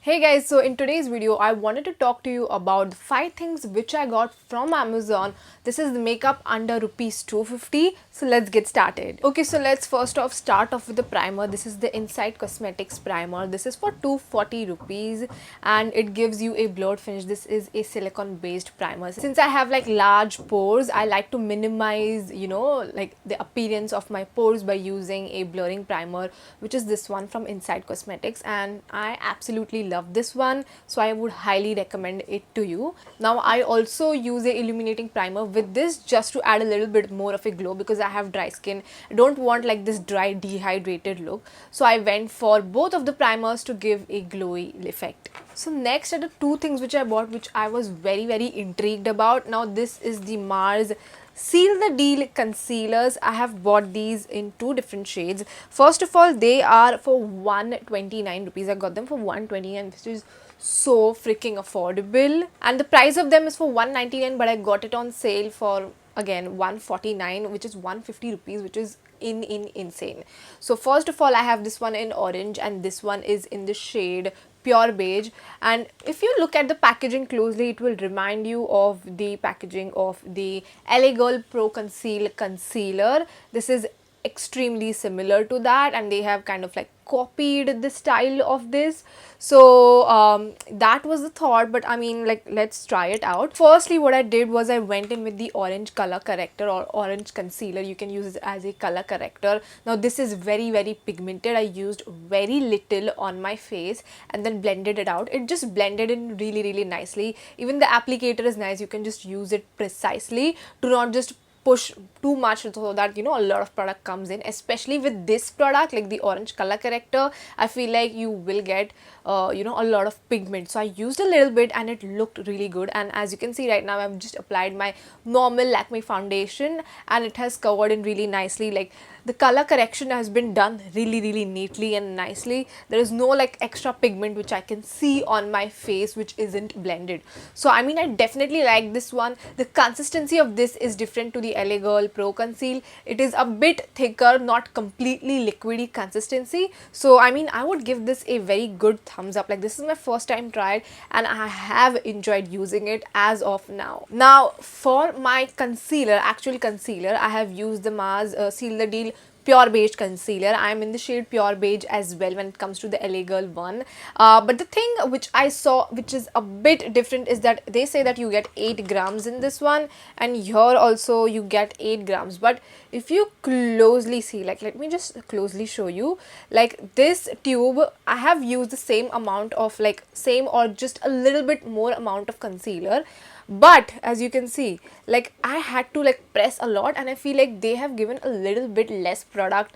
Hey guys, so in today's video, I wanted to talk to you about the 5 things which I got from Amazon. This is the makeup under rupees 250. So let's get started. Okay, so let's first off start off with the primer. This is the Inside Cosmetics primer. This is for 240 rupees and it gives you a blurred finish. This is a silicone based primer. Since I have like large pores, I like to minimize, like the appearance of my pores by using a blurring primer, which is this one from Inside Cosmetics, and I absolutely love this one, so I would highly recommend it to you. Now I also use a illuminating primer with this just to add a little bit more of a glow because I have dry skin. I don't want like this dry dehydrated look, so I went for both of the primers to give a glowy effect. So next are the two things which I bought, which I was very intrigued about. Now this is the Mars Seal the Deal concealers. I have bought these in two different shades. First of all, they are for 129 rupees. I got them for 129, which is so freaking affordable. And the price of them is for 199, but I got it on sale for again 149, which is 150 rupees, which is insane. So first of all, I have this one in orange and this one is in the shade pure beige, and if you look at the packaging closely, it will remind you of the packaging of the LA Girl Pro Conceal concealer. This is extremely similar to that, and they have kind of like copied the style of this. So that was the thought, but I mean, like, let's try it out. Firstly, what I did was I went in with the orange color corrector or orange concealer. You can use it as a color corrector. Now this is very pigmented. I used very little on my face and then blended it out. It just blended in really nicely. Even the applicator is nice. You can just use it precisely to not just push too much so that a lot of product comes in. Especially with this product, like the orange color corrector, I feel like you will get a lot of pigment. So I used a little bit and it looked really good. And as you can see right now, I've just applied my normal Lakme foundation and it has covered in really nicely. Like, the color correction has been done really neatly and nicely. There is no like extra pigment which I can see on my face which isn't blended. So I mean, I definitely like this one. The consistency of this is different to the LA Girl Pro Conceal. It is a bit thicker, not completely liquidy consistency. So I mean, I would give this a very good thumbs up. Like, this is my first time tried and I have enjoyed using it as of now. Now for my concealer, actual concealer, I have used the Mars Seal the Deal Pure Beige concealer. I am in the shade Pure Beige as well when it comes to the LA Girl one. But the thing which I saw which is a bit different is that they say that you get 8 grams in this one, and here also you get 8 grams. But if you closely see, like, let me just closely show you, like this tube, I have used the same amount of, like, same or just a little bit more amount of concealer. But as you can see, like, I had to like press a lot and I feel like they have given a little bit less product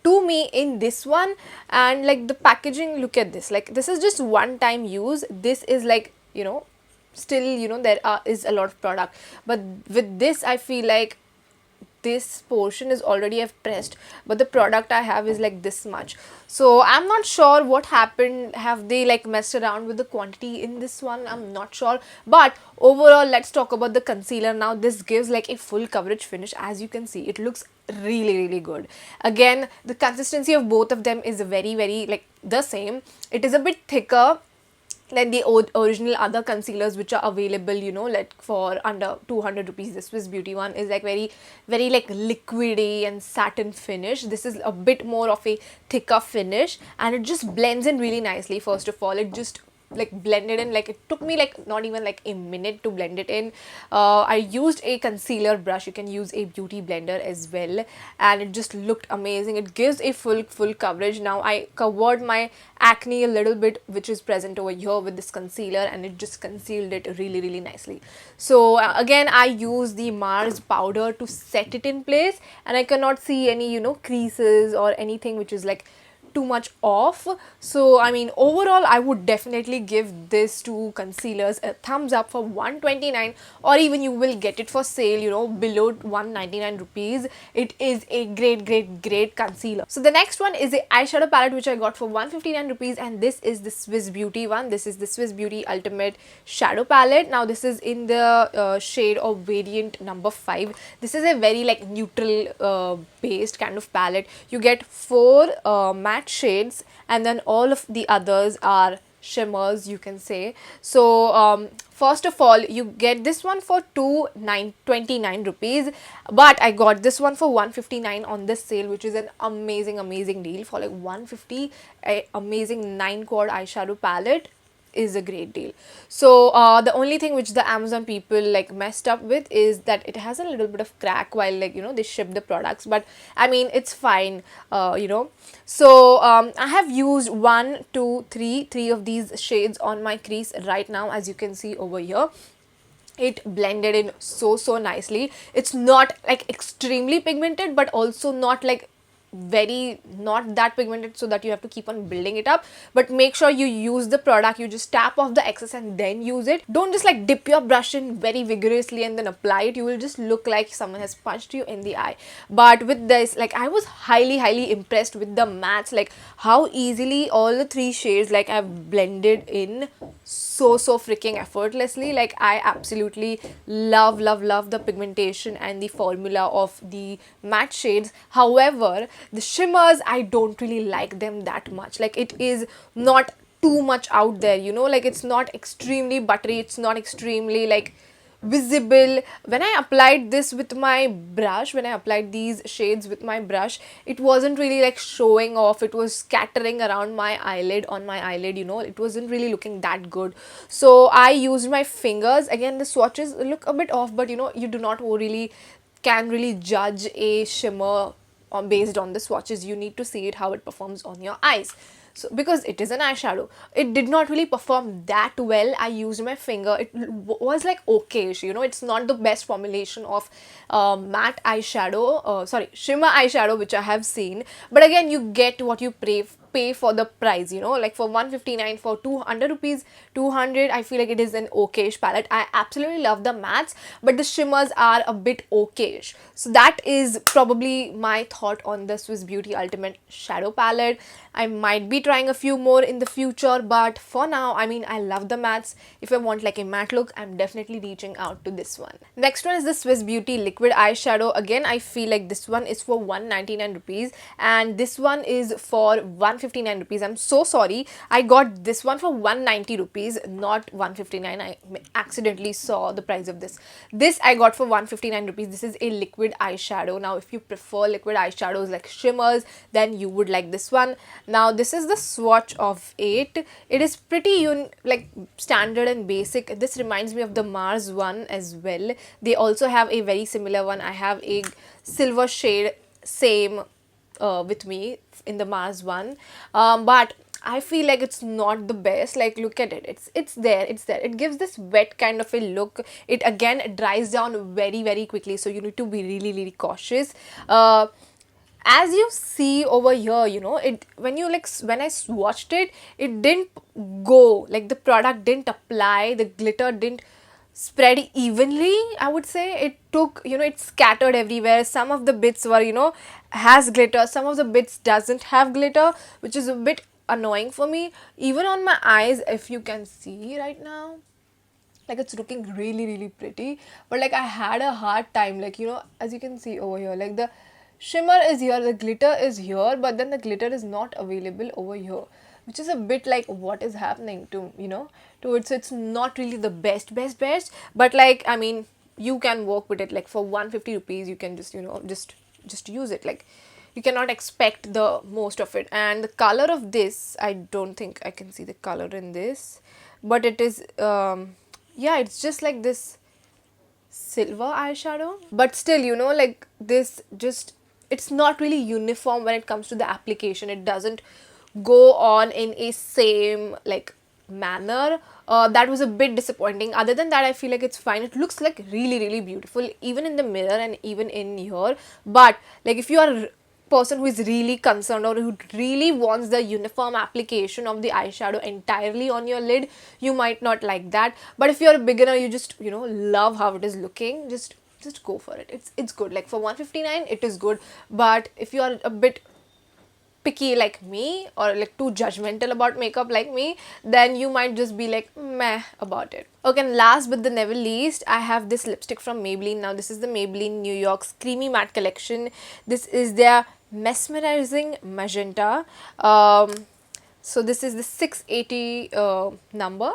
to me in this one. And like the packaging, look at this, like this is just one time use. This is like, still, there is a lot of product, but with this I feel like this portion is already have pressed, but the product I have is like this much. So I'm not sure what happened. Have they like messed around with the quantity in this one? I'm not sure. But overall, let's talk about the concealer now. This gives like a full coverage finish. As you can see, it looks really good. Again, the consistency of both of them is very like the same. It is a bit thicker than the original other concealers which are available, like for under 200 rupees. The Swiss Beauty one is like very like liquidy and satin finish. This is a bit more of a thicker finish and it just blends in really nicely. First of all, it just like blended in, like it took me like not even like a minute to blend it in. I used a concealer brush. You can use a beauty blender as well, and it just looked amazing. It gives a full coverage. Now I covered my acne a little bit which is present over here with this concealer, and it just concealed it really nicely. So again, I use the Mars powder to set it in place, and I cannot see any creases or anything which is like too much off. So I mean, overall, I would definitely give this two concealers a thumbs up for 129, or even you will get it for sale, below 199 rupees. It is a great concealer. So the next one is a eyeshadow palette which I got for 159 rupees, and this is the Swiss Beauty one. This is the Swiss Beauty Ultimate Shadow Palette. Now this is in the shade of variant number 5. This is a very like neutral based kind of palette. You get 4 matte shades, and then all of the others are shimmers, you can say. So first of all, you get this one for 29 rupees, but I got this one for 159 on this sale, which is an amazing deal. For like 150, a amazing 9 quad eyeshadow palette is a great deal. So the only thing which the Amazon people like messed up with is that it has a little bit of crack while, like, they ship the products, but I mean it's fine. So I have used three of these shades on my crease right now, as you can see over here. It blended in so nicely. It's not like extremely pigmented, but also not like very not that pigmented, so that you have to keep on building it up. But make sure you use the product, you just tap off the excess and then use it. Don't just like dip your brush in very vigorously and then apply it. You will just look like someone has punched you in the eye. But with this, like, I was highly impressed with the mattes, like how easily all the three shades like I've blended in so freaking effortlessly. Like, I absolutely love the pigmentation and the formula of the matte shades. However, the shimmers, I don't really like them that much. Like, it is not too much out there, like it's not extremely buttery, it's not extremely like visible. When I applied this with my brush, when I applied these shades with my brush, it wasn't really like showing off. It was scattering around my eyelid, on my eyelid, it wasn't really looking that good. So I used my fingers. Again, the swatches look a bit off, but you do not really can really judge a shimmer based on the swatches. You need to see it how it performs on your eyes. So because it is an eyeshadow, it did not really perform that well. I used my finger. It was like okayish, it's not the best formulation of matte eyeshadow, sorry, shimmer eyeshadow which I have seen. But again, you get what you pay for the price, like for 159, for 200 rupees, 200, I feel like it is an okayish palette. I absolutely love the mattes, but the shimmers are a bit okayish. So that is probably my thought on the Swiss Beauty Ultimate Shadow Palette. I might be trying a few more in the future, but for now, I mean, I love the mattes. If I want like a matte look, I'm definitely reaching out to this one. Next one is the Swiss Beauty Liquid Eyeshadow. Again, I feel like this one is for 199 rupees and this one is for 159 rupees. I'm so sorry. I got this one for 190 rupees, not 159. I accidentally saw the price of this. This I got for 159 rupees. This is a liquid eyeshadow. Now, if you prefer liquid eyeshadows like shimmers, then you would like this one. Now, this is the swatch of it. It is pretty like standard and basic. This reminds me of the Mars one as well. They also have a very similar one. I have a silver shade same with me in the Mars one, but I feel like it's not the best. Like, look at it. It's there. It gives this wet kind of a look. It again dries down very quickly, so you need to be really cautious. As you see over here, it when I swatched it, it didn't go, like the product didn't apply, the glitter didn't spread evenly. I would say it took, it scattered everywhere. Some of the bits were, has glitter, some of the bits doesn't have glitter, which is a bit annoying for me. Even on my eyes, if you can see right now, like it's looking really pretty, but like I had a hard time, like, as you can see over here, like the shimmer is here, the glitter is here, but then the glitter is not available over here, which is a bit like what is happening to to it. So it's not really the best, but like, I mean, you can work with it. Like for 150 rupees you can just just use it. Like, you cannot expect the most of it. And the color of this, I don't think I can see the color in this, but it is yeah, it's just like this silver eyeshadow, but still, like this, just it's not really uniform when it comes to the application. It doesn't go on in a same like manner. That was a bit disappointing. Other than that, I feel like it's fine. It looks like really beautiful even in the mirror and even in here. But like, if you are person who is really concerned or who really wants the uniform application of the eyeshadow entirely on your lid, you might not like that. But if you're a beginner, you just love how it is looking, just go for it. It's good. Like for 159 it is good, but if you are a bit picky like me, or like too judgmental about makeup like me, then you might just be like meh about it. Okay, and last but the never least, I have this lipstick from Maybelline. Now, this is the Maybelline New York's Creamy Matte Collection. This is their Mesmerizing Magenta. So this is the 680 number.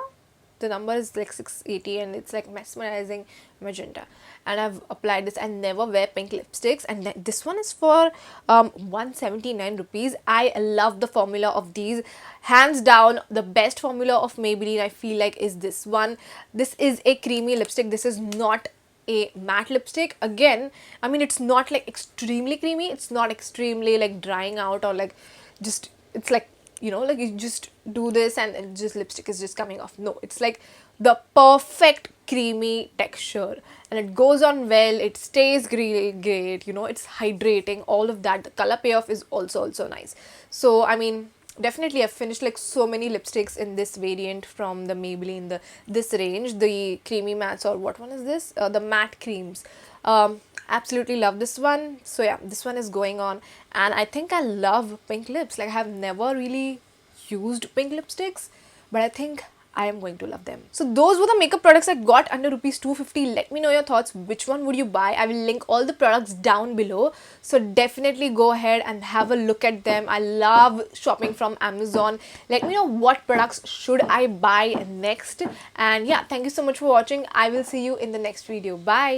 The number is like 680 and it's like mesmerizing magenta. And I've applied this. I never wear pink lipsticks, and this one is for 179 rupees. I love the formula of these. Hands down, the best formula of Maybelline I feel like is this one. This is a creamy lipstick. This is not a matte lipstick. Again, I mean, it's not like extremely creamy, it's not extremely like drying out or like just, it's like, you know, like you just do this and just lipstick is just coming off. No, it's like the perfect creamy texture, and it goes on well, it stays great, you know, it's hydrating, all of that. The color payoff is also nice. So I mean, definitely I've finished like so many lipsticks in this variant from the Maybelline, the this range, the creamy mattes, or what one is this, the matte creams. Absolutely love this one. So yeah, this one is going on, and I think I love pink lips. Like I have never really used pink lipsticks, but I think I am going to love them. So those were the makeup products I got under rupees 250. Let me know your thoughts. Which one would you buy? I will link all the products down below. So definitely go ahead and have a look at them. I love shopping from Amazon. Let me know what products should I buy next. And yeah, thank you so much for watching. I will see you in the next video. Bye.